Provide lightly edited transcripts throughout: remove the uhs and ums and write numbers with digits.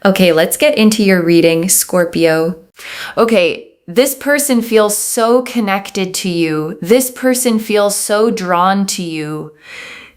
Okay, let's get into your reading, Scorpio. Okay, this person feels so connected to you. This person feels so drawn to you.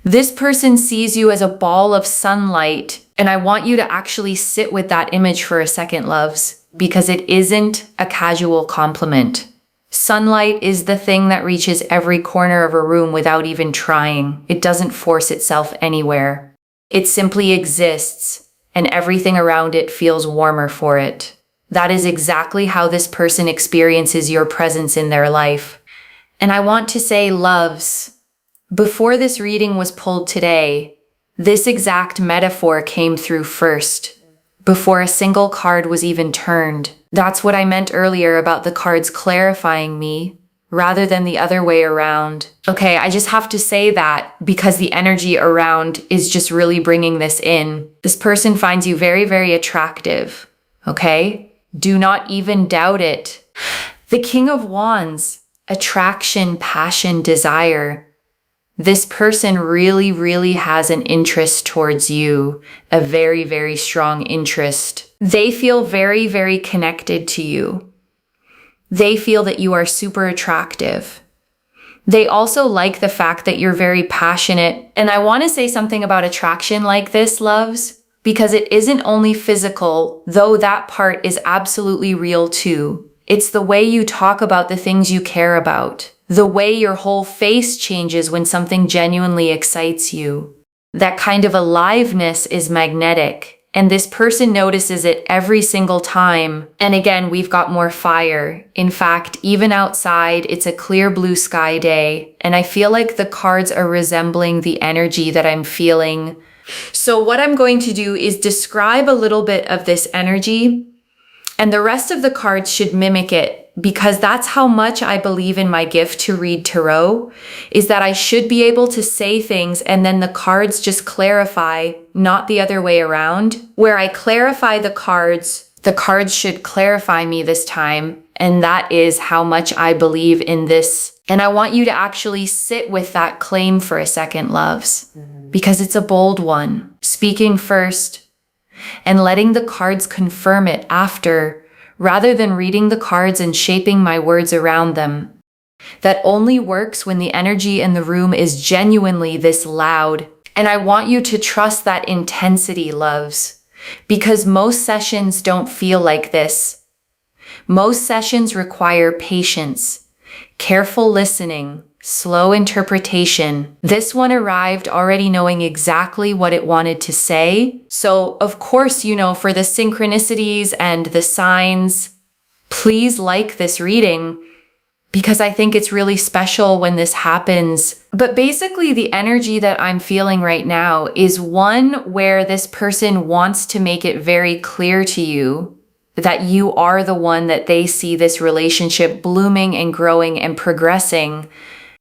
This person sees you as a ball of sunlight. And I want you to actually sit with that image for a second, loves, because it isn't a casual compliment. Sunlight is the thing that reaches every corner of a room without even trying. It doesn't force itself anywhere. It simply exists, and everything around it feels warmer for it. That is exactly how this person experiences your presence in their life. And I want to say, loves, before this reading was pulled today, this exact metaphor came through first, before a single card was even turned. That's what I meant earlier about the cards clarifying me, rather than the other way around. Okay, I just have to say that because the energy around is just really bringing this in. This person finds you very, very attractive, okay? Do not even doubt it. The King of Wands, attraction, passion, desire. This person really, really has an interest towards you, a very, very strong interest. They feel very, very connected to you. They feel that you are super attractive. They also like the fact that you're very passionate. And I want to say something about attraction like this, loves, because it isn't only physical, though that part is absolutely real too. It's the way you talk about the things you care about. The way your whole face changes when something genuinely excites you. That kind of aliveness is magnetic, and this person notices it every single time. And again, we've got more fire. In fact, even outside, it's a clear blue sky day, and I feel like the cards are resembling the energy that I'm feeling. So what I'm going to do is describe a little bit of this energy, and the rest of the cards should mimic it. Because that's how much I believe in my gift to read tarot, is that I should be able to say things and then the cards just clarify, not the other way around. Where I clarify the cards should clarify me this time. And that is how much I believe in this. And I want you to actually sit with that claim for a second, loves, because it's a bold one. Speaking first and letting the cards confirm it after, rather than reading the cards and shaping my words around them. That only works when the energy in the room is genuinely this loud. And I want you to trust that intensity, loves, because most sessions don't feel like this. Most sessions require patience, careful listening, slow interpretation. This one arrived already knowing exactly what it wanted to say. So, of course, for the synchronicities and the signs, please like this reading because I think it's really special when this happens. But basically, the energy that I'm feeling right now is one where this person wants to make it very clear to you that you are the one that they see this relationship blooming and growing and progressing.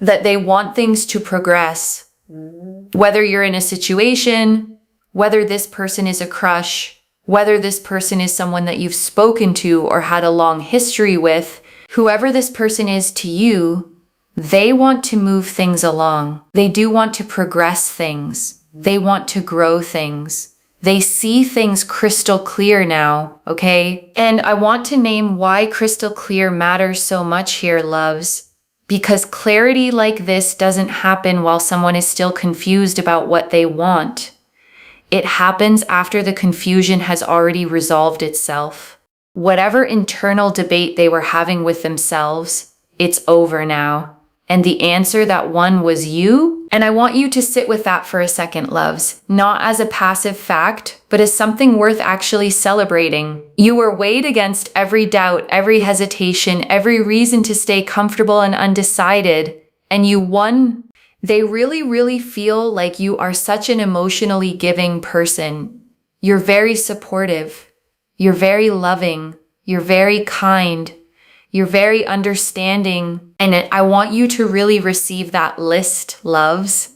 That they want things to progress, whether you're in a situation, whether this person is a crush, whether this person is someone that you've spoken to or had a long history with, whoever this person is to you, they want to move things along. They do want to progress things. They want to grow things. They see things crystal clear now, okay? And I want to name why crystal clear matters so much here, loves. Because clarity like this doesn't happen while someone is still confused about what they want. It happens after the confusion has already resolved itself. Whatever internal debate they were having with themselves, it's over now. And the answer that won was you. And I want you to sit with that for a second, loves. Not as a passive fact, but as something worth actually celebrating. You were weighed against every doubt, every hesitation, every reason to stay comfortable and undecided. And you won. They really, really feel like you are such an emotionally giving person. You're very supportive. You're very loving. You're very kind. You're very understanding. And I want you to really receive that list, loves,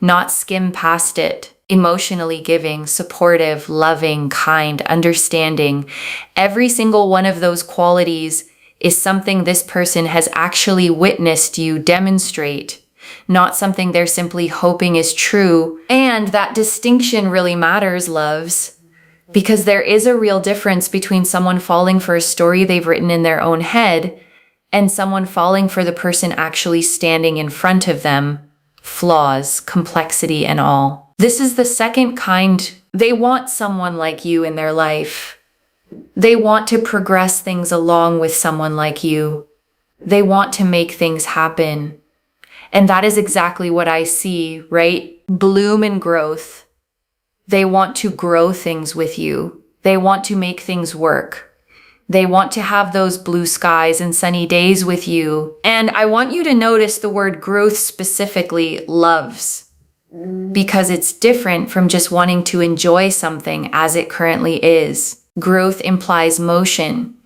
not skim past it. Emotionally giving, supportive, loving, kind, understanding. Every single one of those qualities is something this person has actually witnessed you demonstrate, not something they're simply hoping is true. And that distinction really matters, loves, Because there is a real difference between someone falling for a story they've written in their own head and someone falling for the person actually standing in front of them, flaws, complexity, and all. This is the second kind. They want someone like you in their life. They want to progress things along with someone like you. They want to make things happen. And that is exactly what I see, right? Bloom and growth. They want to grow things with you. They want to make things work. They want to have those blue skies and sunny days with you. And I want you to notice the word growth specifically, loves, because it's different from just wanting to enjoy something as it currently is. Growth implies motion,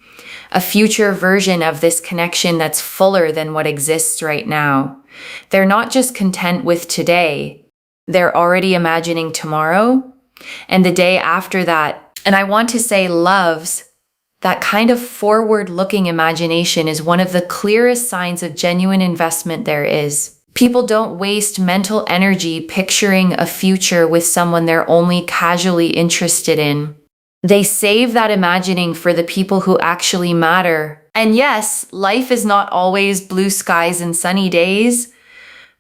a future version of this connection that's fuller than what exists right now. They're not just content with today. They're already imagining tomorrow and the day after that. And I want to say loves, that kind of forward-looking imagination is one of the clearest signs of genuine investment there is. People don't waste mental energy picturing a future with someone they're only casually interested in. They save that imagining for the people who actually matter. And yes, life is not always blue skies and sunny days,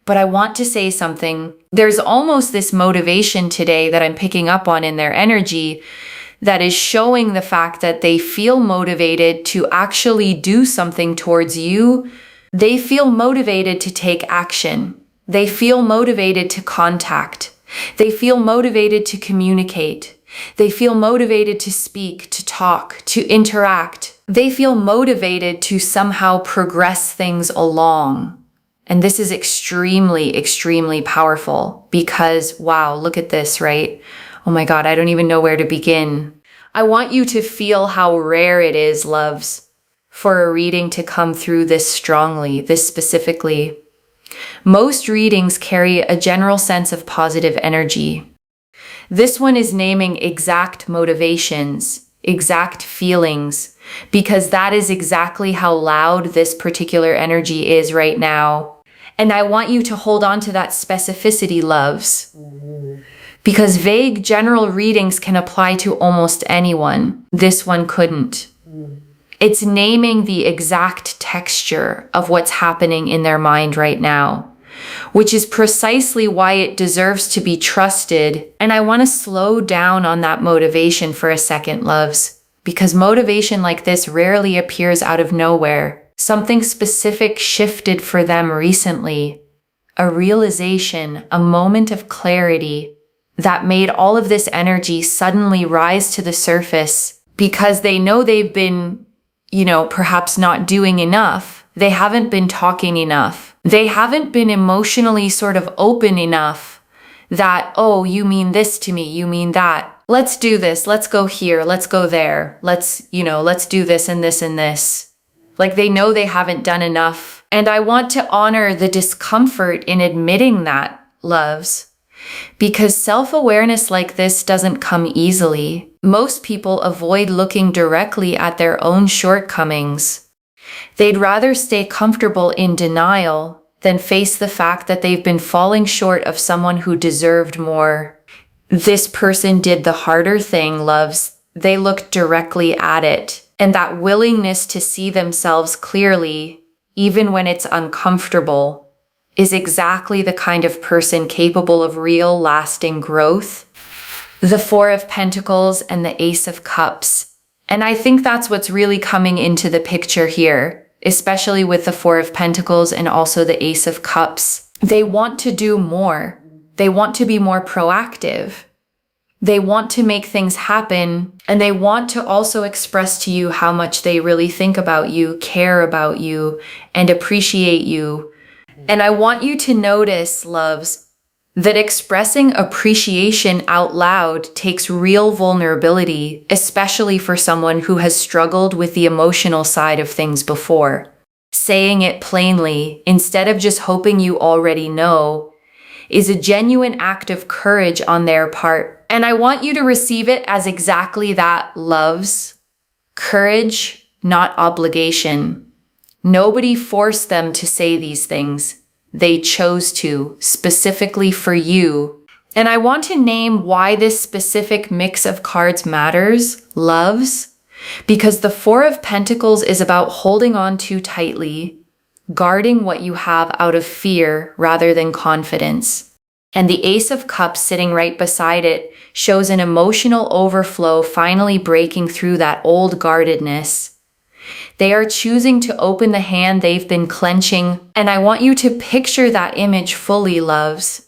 but I want to say something. There's almost this motivation today that I'm picking up on in their energy that is showing the fact that they feel motivated to actually do something towards you. They feel motivated to take action. They feel motivated to contact. They feel motivated to communicate. They feel motivated to speak, to talk, to interact. They feel motivated to somehow progress things along. And this is extremely, extremely powerful because, wow, look at this, right? Oh my God, I don't even know where to begin. I want you to feel how rare it is, loves, for a reading to come through this strongly, this specifically. Most readings carry a general sense of positive energy. This one is naming exact motivations, exact feelings, because that is exactly how loud this particular energy is right now. And I want you to hold on to that specificity, loves, because vague general readings can apply to almost anyone. This one couldn't. It's naming the exact texture of what's happening in their mind right now, which is precisely why it deserves to be trusted. And I want to slow down on that motivation for a second, loves, because motivation like this rarely appears out of nowhere. Something specific shifted for them recently, a realization, a moment of clarity that made all of this energy suddenly rise to the surface because they know they've been, perhaps not doing enough. They haven't been talking enough. They haven't been emotionally sort of open enough that, oh, you mean this to me, you mean that. Let's do this, let's go here, let's go there. Let's do this and this and this. Like they know they haven't done enough. And I want to honor the discomfort in admitting that, loves, because self-awareness like this doesn't come easily. Most people avoid looking directly at their own shortcomings. They'd rather stay comfortable in denial than face the fact that they've been falling short of someone who deserved more. This person did the harder thing, loves. They looked directly at it. And that willingness to see themselves clearly, even when it's uncomfortable, is exactly the kind of person capable of real, lasting growth. The Four of Pentacles and the Ace of Cups. And I think that's what's really coming into the picture here, especially with the Four of Pentacles and also the Ace of Cups. They want to do more. They want to be more proactive. They want to make things happen, and they want to also express to you how much they really think about you, care about you, and appreciate you. And I want you to notice, loves, that expressing appreciation out loud takes real vulnerability, especially for someone who has struggled with the emotional side of things before. Saying it plainly, instead of just hoping you already know, is a genuine act of courage on their part. And I want you to receive it as exactly that, loves. Courage, not obligation. Nobody forced them to say these things. They chose to, specifically for you. And I want to name why this specific mix of cards matters, loves, because the Four of Pentacles is about holding on too tightly, guarding what you have out of fear rather than confidence. And the Ace of Cups sitting right beside it shows an emotional overflow finally breaking through that old guardedness. They are choosing to open the hand they've been clenching, and I want you to picture that image fully, loves.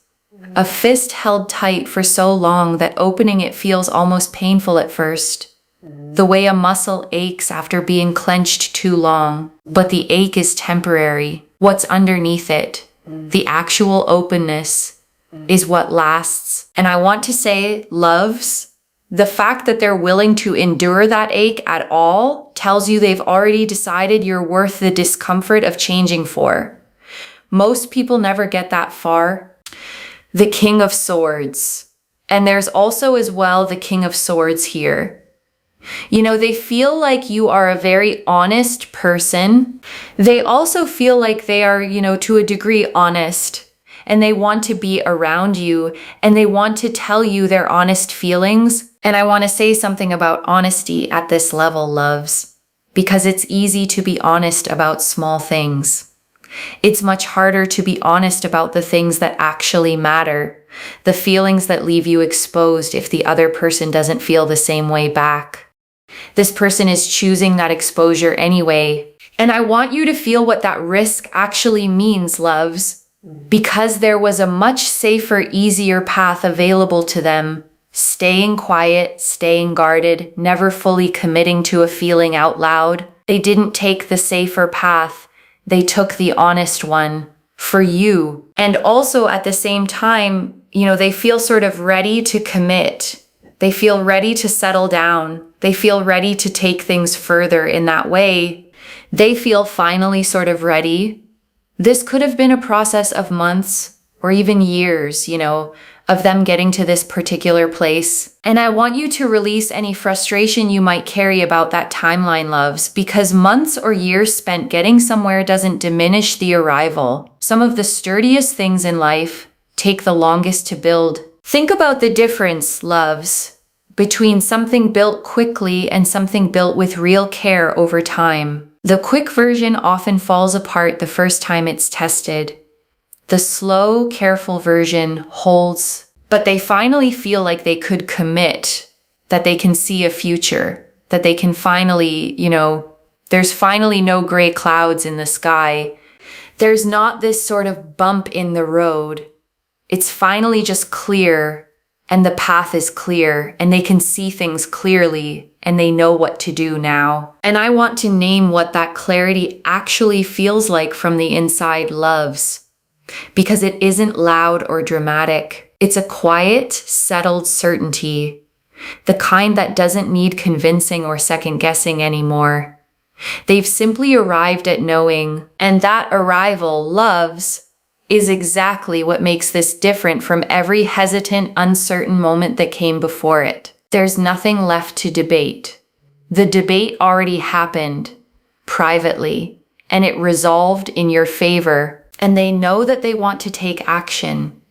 A fist held tight for so long that opening it feels almost painful at first. The way a muscle aches after being clenched too long. But the ache is temporary. What's underneath it, the actual openness, is what lasts. And I want to say, loves, the fact that they're willing to endure that ache at all tells you they've already decided you're worth the discomfort of changing for. Most people never get that far. The King of Swords. And there's also as well the King of Swords here. You know, they feel like you are a very honest person. They also feel like they are, to a degree honest. And they want to be around you. And they want to tell you their honest feelings. And I want to say something about honesty at this level, loves. Because it's easy to be honest about small things. It's much harder to be honest about the things that actually matter, the feelings that leave you exposed if the other person doesn't feel the same way back. This person is choosing that exposure anyway, and I want you to feel what that risk actually means, loves, because there was a much safer, easier path available to them, staying quiet, staying guarded, never fully committing to a feeling out loud. They didn't take the safer path. They took the honest one for you. And also at the same time, they feel sort of ready to commit. They feel ready to settle down. They feel ready to take things further in that way. They feel finally sort of ready. This could have been a process of months or even years, of them getting to this particular place. And I want you to release any frustration you might carry about that timeline, loves, because months or years spent getting somewhere doesn't diminish the arrival. Some of the sturdiest things in life take the longest to build. Think about the difference, loves, between something built quickly and something built with real care over time. The quick version often falls apart the first time it's tested. The slow, careful version holds, but they finally feel like they could commit, that they can see a future, that they can finally, there's finally no gray clouds in the sky. There's not this sort of bump in the road. It's finally just clear, and the path is clear, and they can see things clearly, and they know what to do now. And I want to name what that clarity actually feels like from the inside, loves. Because it isn't loud or dramatic. It's a quiet, settled certainty. The kind that doesn't need convincing or second guessing anymore. They've simply arrived at knowing, and that arrival, loves, is exactly what makes this different from every hesitant, uncertain moment that came before it. There's nothing left to debate. The debate already happened, privately, and it resolved in your favor. And they know that they want to take action.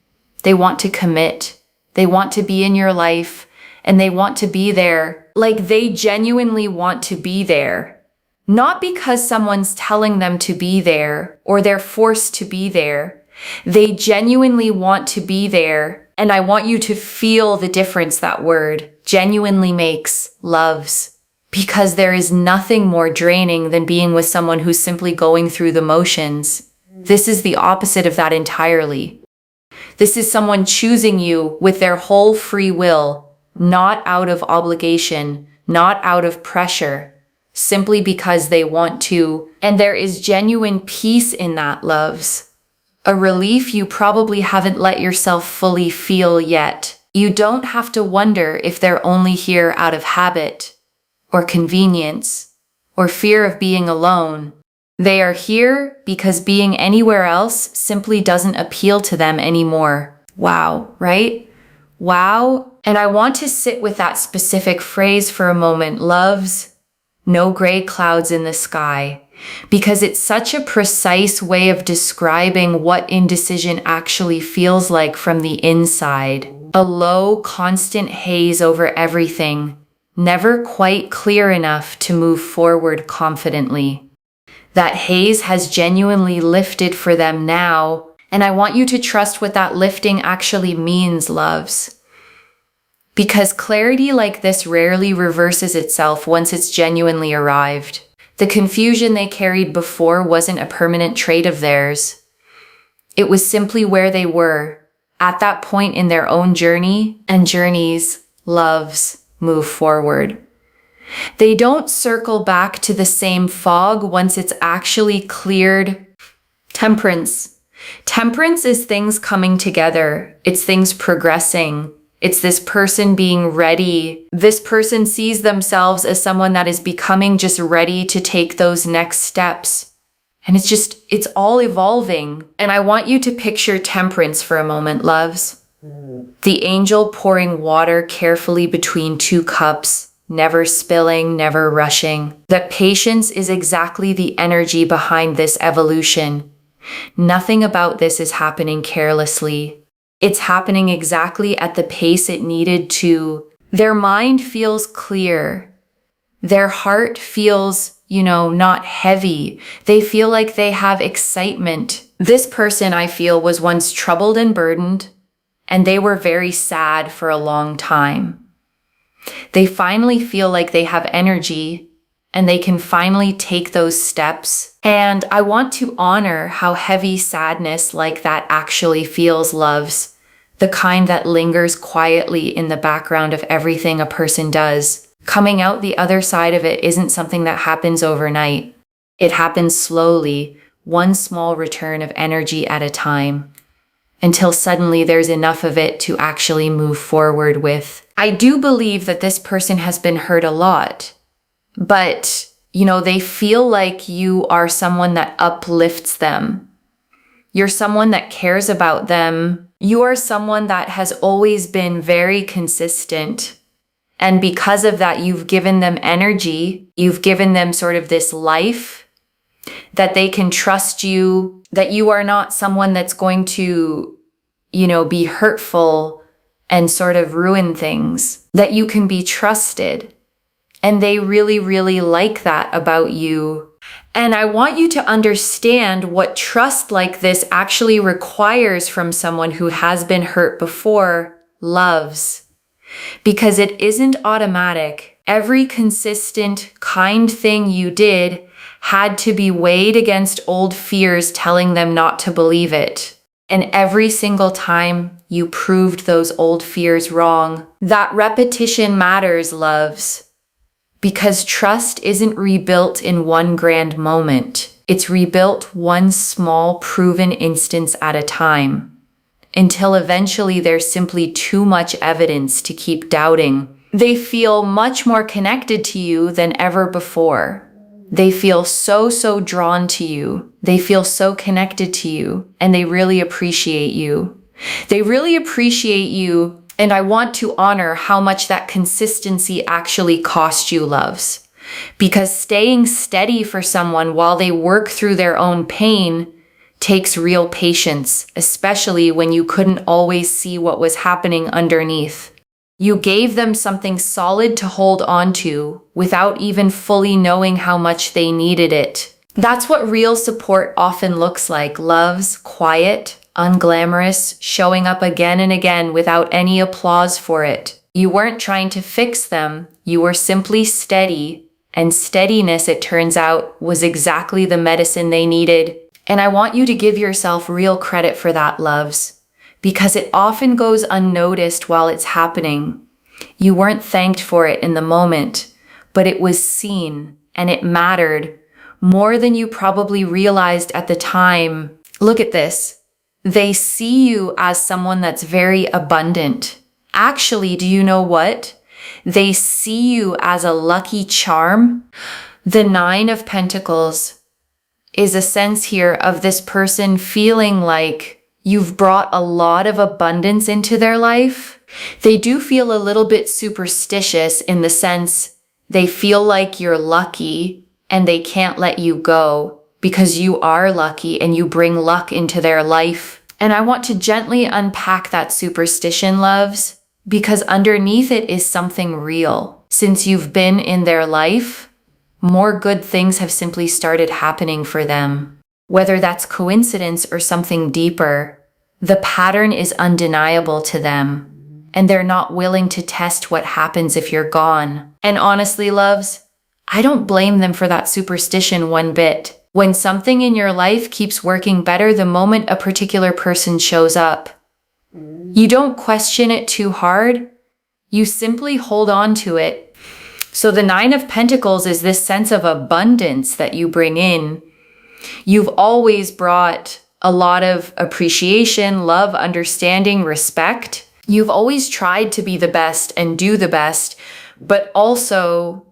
They want to commit. They want to be in your life, and they want to be there. Like they genuinely want to be there. Not because someone's telling them to be there or they're forced to be there. They genuinely want to be there. And I want you to feel the difference that word genuinely makes, loves. Because there is nothing more draining than being with someone who's simply going through the motions. This is the opposite of that entirely. This is someone choosing you with their whole free will, not out of obligation, not out of pressure, simply because they want to. And there is genuine peace in that, loves. A relief you probably haven't let yourself fully feel yet. You don't have to wonder if they're only here out of habit, or convenience, or fear of being alone. They are here because being anywhere else simply doesn't appeal to them anymore. Wow, right? Wow. And I want to sit with that specific phrase for a moment, loves. No gray clouds in the sky. because it's such a precise way of describing what indecision actually feels like from the inside. A low, constant haze over everything, never quite clear enough to move forward confidently. That haze has genuinely lifted for them now, and I want you to trust what that lifting actually means, loves. Because clarity like this rarely reverses itself once it's genuinely arrived. The confusion they carried before wasn't a permanent trait of theirs. It was simply where they were, at that point in their own journey, and journeys, loves, move forward. They don't circle back to the same fog once it's actually cleared. Temperance. Temperance is things coming together. It's things progressing. It's this person being ready. This person sees themselves as someone that is becoming just ready to take those next steps. And it's all evolving. And I want you to picture temperance for a moment, loves. The angel pouring water carefully between two cups, never spilling, never rushing. That patience is exactly the energy behind this evolution. Nothing about this is happening carelessly. It's happening exactly at the pace it needed to. Their mind feels clear. Their heart feels, not heavy. They feel like they have excitement. This person, I feel, was once troubled and burdened, and they were very sad for a long time. They finally feel like they have energy, and they can finally take those steps. And I want to honor how heavy sadness like that actually feels, loves. The kind that lingers quietly in the background of everything a person does. Coming out the other side of it isn't something that happens overnight. It happens slowly, one small return of energy at a time, until suddenly there's enough of it to actually move forward with. I do believe that this person has been hurt a lot, but, they feel like you are someone that uplifts them. You're someone that cares about them. You are someone that has always been very consistent. And because of that, you've given them energy. You've given them sort of this life that they can trust you, that you are not someone that's going to, be hurtful and sort of ruin things, that you can be trusted. And they really, really like that about you. And I want you to understand what trust like this actually requires from someone who has been hurt before, loves. Because it isn't automatic. Every consistent, kind thing you did had to be weighed against old fears telling them not to believe it. And every single time you proved those old fears wrong. That repetition matters, loves. Because trust isn't rebuilt in one grand moment. It's rebuilt one small, proven instance at a time. Until eventually there's simply too much evidence to keep doubting. They feel much more connected to you than ever before. They feel so drawn to you. They feel so connected to you, and they really appreciate you. They really appreciate you, and I want to honor how much that consistency actually cost you, loves. Because staying steady for someone while they work through their own pain takes real patience, especially when you couldn't always see what was happening underneath. You gave them something solid to hold on to without even fully knowing how much they needed it. That's what real support often looks like, loves, quiet, unglamorous, showing up again and again without any applause for it. You weren't trying to fix them, you were simply steady, and steadiness, it turns out, was exactly the medicine they needed. And I want you to give yourself real credit for that, loves, because it often goes unnoticed while it's happening. You weren't thanked for it in the moment, but it was seen and it mattered more than you probably realized at the time. Look at this. They see you as someone that's very abundant. Actually, do you know what? They see you as a lucky charm. The 9 of Pentacles is a sense here of this person feeling like you've brought a lot of abundance into their life. They do feel a little bit superstitious in the sense they feel like you're lucky and they can't let you go because you are lucky and you bring luck into their life. And I want to gently unpack that superstition, loves, because underneath it is something real. Since you've been in their life, more good things have simply started happening for them. Whether that's coincidence or something deeper, the pattern is undeniable to them, and they're not willing to test what happens if you're gone. And honestly, loves, I don't blame them for that superstition one bit. When something in your life keeps working better the moment a particular person shows up, you don't question it too hard. You simply hold on to it. So the Nine of Pentacles is this sense of abundance that you bring in. You've always brought a lot of appreciation, love, understanding, respect. You've always tried to be the best and do the best, but also,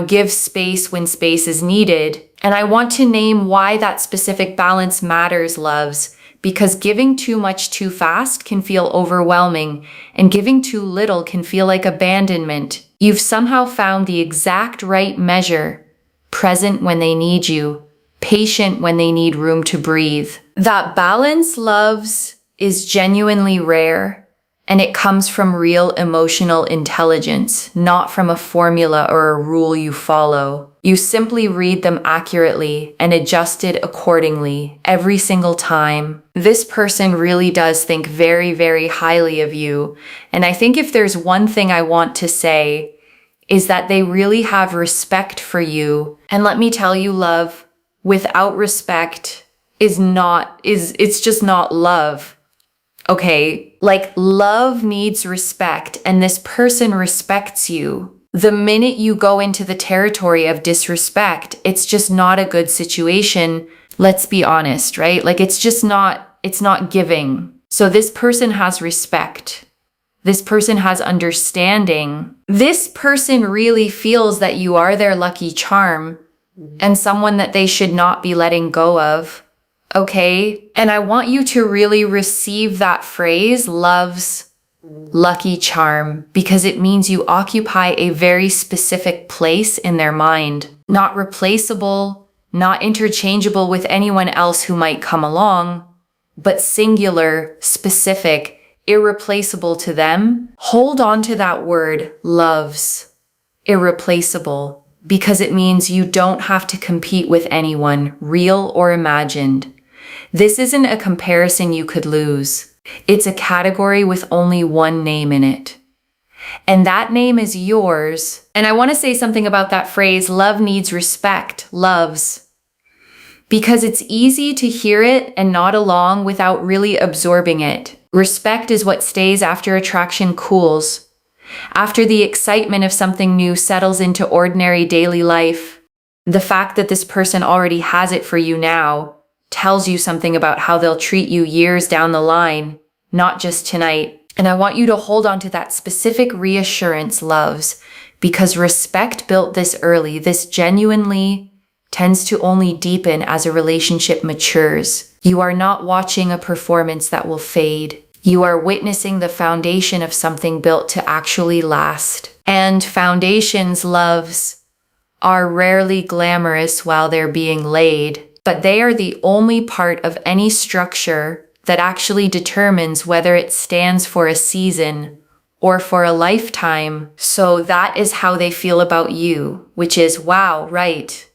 give space when space is needed. And I want to name why that specific balance matters, loves, because giving too much too fast can feel overwhelming, and giving too little can feel like abandonment. You've somehow found the exact right measure, present when they need you, patient when they need room to breathe. That balance, loves, is genuinely rare. And it comes from real emotional intelligence, not from a formula or a rule you follow. You simply read them accurately and adjust it accordingly every single time. This person really does think very, very highly of you. And I think if there's one thing I want to say, is that they really have respect for you. And let me tell you, love, without respect it's just not love. Okay, like love needs respect, and this person respects you. The minute you go into the territory of disrespect, it's just not a good situation. Let's be honest, right? Like it's not giving. So this person has respect. This person has understanding. This person really feels that you are their lucky charm and someone that they should not be letting go of. Okay, and I want you to really receive that phrase, love's lucky charm, because it means you occupy a very specific place in their mind. Not replaceable, not interchangeable with anyone else who might come along, but singular, specific, irreplaceable to them. Hold on to that word, love's, irreplaceable, because it means you don't have to compete with anyone, real or imagined. This isn't a comparison you could lose. It's a category with only one name in it. And that name is yours. And I want to say something about that phrase, love needs respect, loves. Because it's easy to hear it and nod along without really absorbing it. Respect is what stays after attraction cools. After the excitement of something new settles into ordinary daily life. The fact that this person already has it for you now tells you something about how they'll treat you years down the line, not just tonight. And I want you to hold on to that specific reassurance, loves, because respect built this early, this genuinely tends to only deepen as a relationship matures. You are not watching a performance that will fade. You are witnessing the foundation of something built to actually last. And foundations, loves, are rarely glamorous while they're being laid. But they are the only part of any structure that actually determines whether it stands for a season or for a lifetime. So that is how they feel about you, which is, wow, right?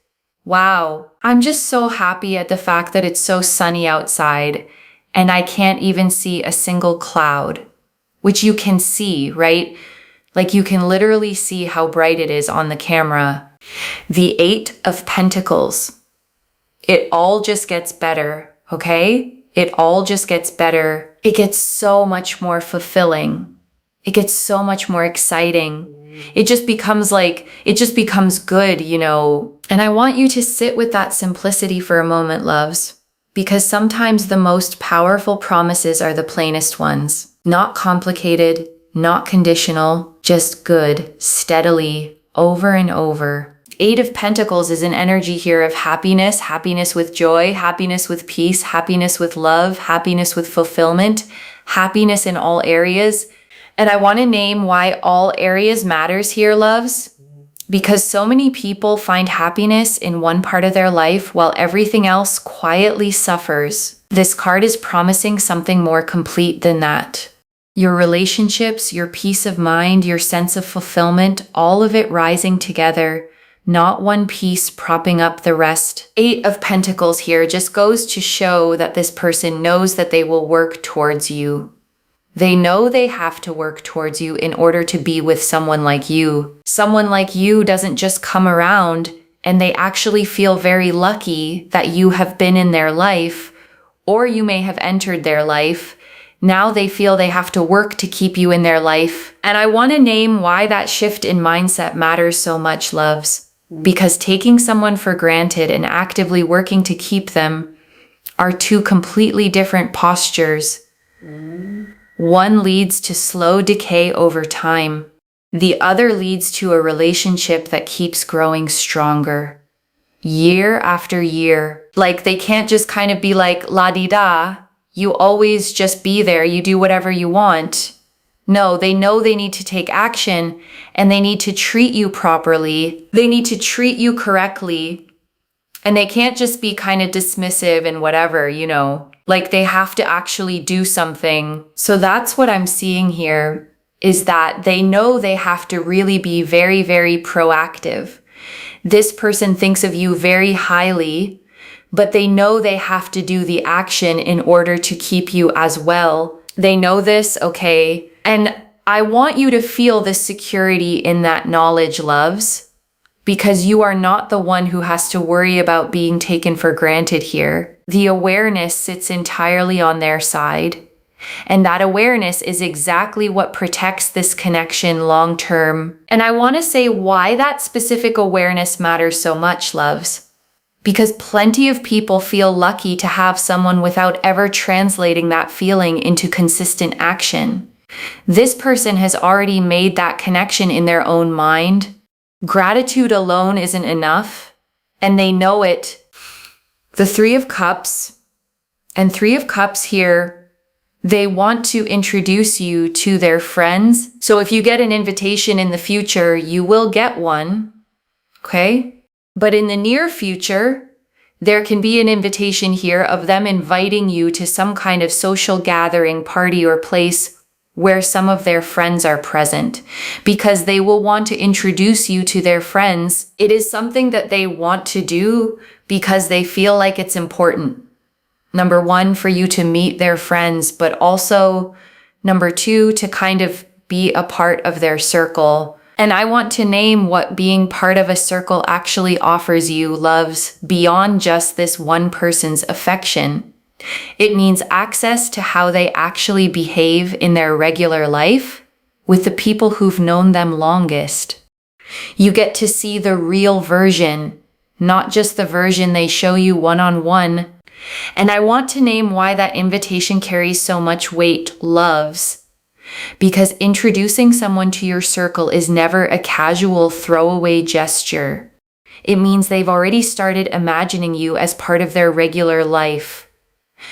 Wow. I'm just so happy at the fact that it's so sunny outside and I can't even see a single cloud, which you can see, right? Like you can literally see how bright it is on the camera. The Eight of Pentacles. It all just gets better, okay? It all just gets better. It gets so much more fulfilling. It gets so much more exciting. It just becomes good, And I want you to sit with that simplicity for a moment, loves, because sometimes the most powerful promises are the plainest ones. Not complicated, not conditional, just good, steadily, over and over. Eight of Pentacles is an energy here of happiness, happiness with joy, happiness with peace, happiness with love, happiness with fulfillment, happiness in all areas. And I want to name why all areas matters here, loves, Because so many people find happiness in one part of their life while everything else quietly suffers. This card is promising something more complete than that. Your relationships, your peace of mind, your sense of fulfillment, all of it rising together, not one piece propping up the rest. 8 of Pentacles here just goes to show that this person knows that they will work towards you. They know they have to work towards you in order to be with someone like you. Someone like you doesn't just come around, and they actually feel very lucky that you have been in their life, or you may have entered their life. Now they feel they have to work to keep you in their life. And I want to name why that shift in mindset matters so much, loves. Because taking someone for granted and actively working to keep them are two completely different postures. One leads to slow decay over time. The other leads to a relationship that keeps growing stronger. Year after year. Like they can't just kind of be like la-di-da. You always just be there. You do whatever you want. No, they know they need to take action and they need to treat you properly. They need to treat you correctly. And they can't just be kind of dismissive and whatever, like they have to actually do something. So that's what I'm seeing here, is that they know they have to really be very, very proactive. This person thinks of you very highly, but they know they have to do the action in order to keep you as well. They know this, okay? And I want you to feel the security in that knowledge, loves, because you are not the one who has to worry about being taken for granted here. The awareness sits entirely on their side. And that awareness is exactly what protects this connection long term. And I want to say why that specific awareness matters so much, loves. Because plenty of people feel lucky to have someone without ever translating that feeling into consistent action. This person has already made that connection in their own mind. Gratitude alone isn't enough, and they know it. The 3 of Cups and 3 of Cups here, they want to introduce you to their friends. So if you get an invitation in the future, you will get one, okay? But in the near future, there can be an invitation here of them inviting you to some kind of social gathering, party, or place where some of their friends are present, because they will want to introduce you to their friends. It is something that they want to do because they feel like it's important. Number 1, for you to meet their friends, but also number 2, to kind of be a part of their circle. And I want to name what being part of a circle actually offers you, loves, beyond just this one person's affection. It means access to how they actually behave in their regular life with the people who've known them longest. You get to see the real version, not just the version they show you one-on-one. And I want to name why that invitation carries so much weight, loves. Because introducing someone to your circle is never a casual throwaway gesture. It means they've already started imagining you as part of their regular life,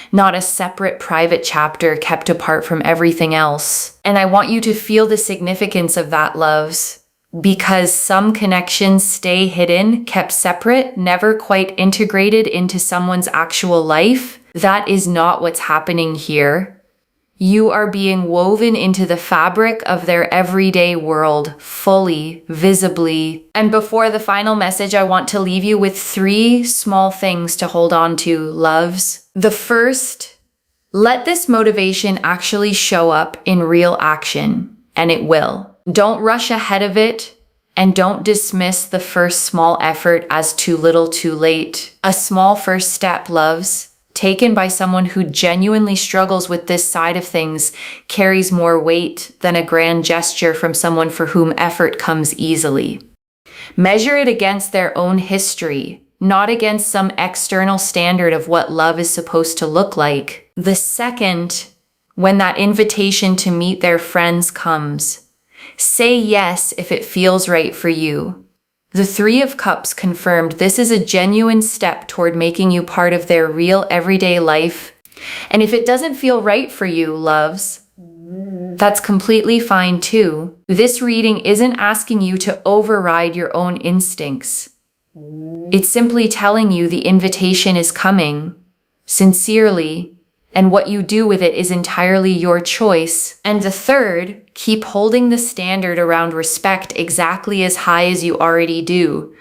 not a separate private chapter kept apart from everything else. And I want you to feel the significance of that, loves, because some connections stay hidden, kept separate, never quite integrated into someone's actual life. That is not what's happening here. You are being woven into the fabric of their everyday world, fully, visibly. And before the final message, I want to leave you with 3 small things to hold on to, loves. The first, let this motivation actually show up in real action, and it will. Don't rush ahead of it, and don't dismiss the first small effort as too little too late. A small first step, loves, taken by someone who genuinely struggles with this side of things, carries more weight than a grand gesture from someone for whom effort comes easily. Measure it against their own history, not against some external standard of what love is supposed to look like. The second, when that invitation to meet their friends comes, say yes if it feels right for you. The 3 of Cups confirmed this is a genuine step toward making you part of their real everyday life. And if it doesn't feel right for you, loves, That's completely fine too. This reading isn't asking you to override your own instincts. It's simply telling you the invitation is coming, sincerely, and what you do with it is entirely your choice. And the third, keep holding the standard around respect exactly as high as you already do.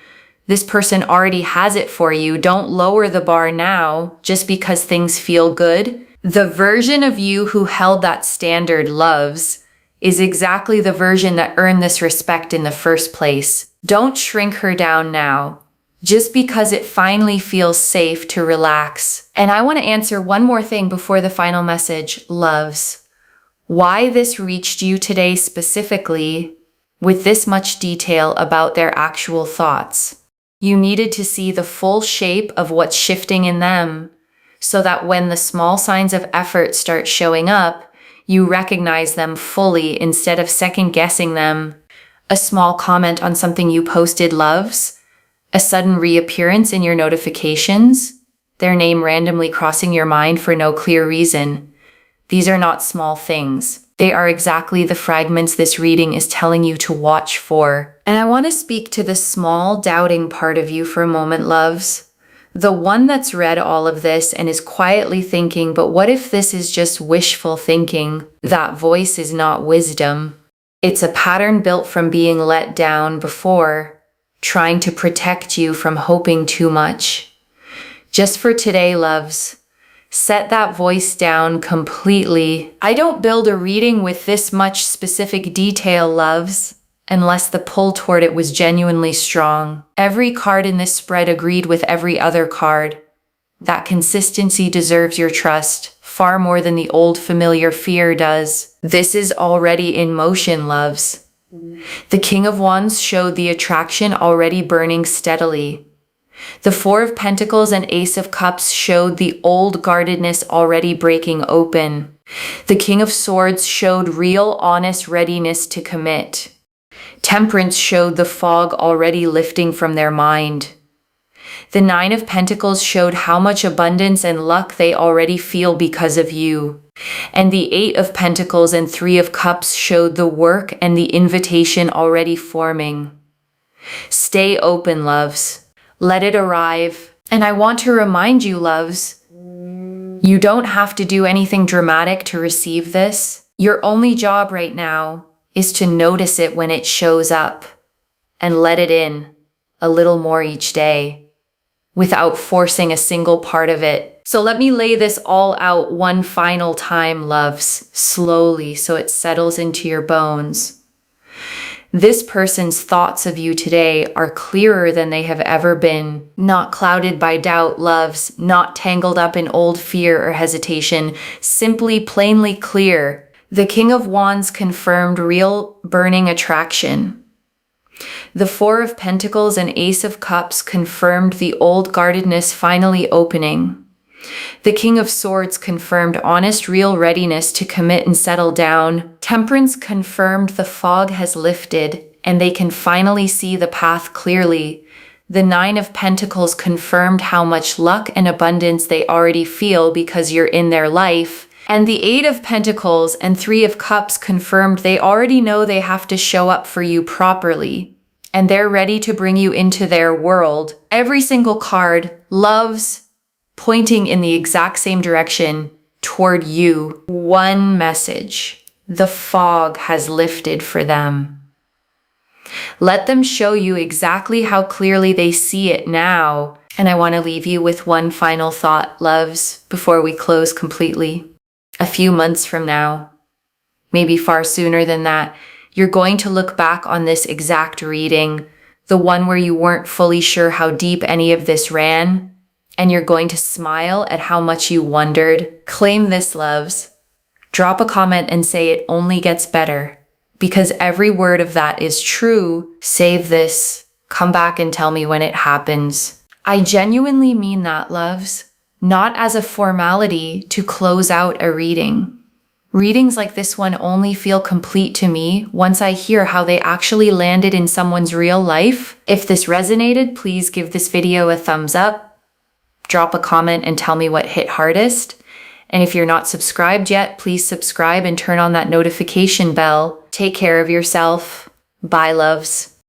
This person already has it for you. Don't lower the bar now just because things feel good. The version of you who held that standard, loves, is exactly the version that earned this respect in the first place. Don't shrink her down now, just because it finally feels safe to relax. And I want to answer one more thing before the final message, loves. Why this reached you today specifically with this much detail about their actual thoughts. You needed to see the full shape of what's shifting in them, so that when the small signs of effort start showing up, you recognize them fully instead of second-guessing them. A small comment on something you posted, loves, a sudden reappearance in your notifications, their name randomly crossing your mind for no clear reason. These are not small things. They are exactly the fragments this reading is telling you to watch for. And I want to speak to the small, doubting part of you for a moment, loves. The one that's read all of this and is quietly thinking, but what if this is just wishful thinking? That voice is not wisdom. It's a pattern built from being let down before, trying to protect you from hoping too much. Just for today, loves, set that voice down completely. I don't build a reading with this much specific detail, loves, unless the pull toward it was genuinely strong. Every card in this spread agreed with every other card. That consistency deserves your trust, far more than the old familiar fear does. This is already in motion, loves. The King of Wands showed the attraction already burning steadily. The Four of Pentacles and Ace of Cups showed the old guardedness already breaking open. The King of Swords showed real, honest readiness to commit. Temperance showed the fog already lifting from their mind. The Nine of Pentacles showed how much abundance and luck they already feel because of you. And the Eight of Pentacles and Three of Cups showed the work and the invitation already forming. Stay open, loves. Let it arrive. And I want to remind you, loves, you don't have to do anything dramatic to receive this. Your only job right now is to notice it when it shows up and let it in a little more each day without forcing a single part of it. So let me lay this all out one final time, loves, slowly so it settles into your bones. This person's thoughts of you today are clearer than they have ever been, not clouded by doubt, loves, not tangled up in old fear or hesitation, simply plainly clear. The King of Wands confirmed real burning attraction. The Four of Pentacles and Ace of Cups confirmed the old guardedness finally opening. The King of Swords confirmed honest, real readiness to commit and settle down. Temperance confirmed the fog has lifted and they can finally see the path clearly. The Nine of Pentacles confirmed how much luck and abundance they already feel because you're in their life. And the Eight of Pentacles and Three of Cups confirmed they already know they have to show up for you properly. And they're ready to bring you into their world. Every single card, loves, pointing in the exact same direction toward you. One message. The fog has lifted for them. Let them show you exactly how clearly they see it now. And I want to leave you with one final thought, loves, before we close completely. A few months from now, maybe far sooner than that, you're going to look back on this exact reading, the one where you weren't fully sure how deep any of this ran, and you're going to smile at how much you wondered. Claim this, loves. Drop a comment and say it only gets better, because every word of that is true. Save this. Come back and tell me when it happens. I genuinely mean that, loves. Not as a formality to close out a reading. Readings like this one only feel complete to me once I hear how they actually landed in someone's real life. If this resonated, please give this video a thumbs up, drop a comment and tell me what hit hardest. And if you're not subscribed yet, please subscribe and turn on that notification bell. Take care of yourself. Bye, loves.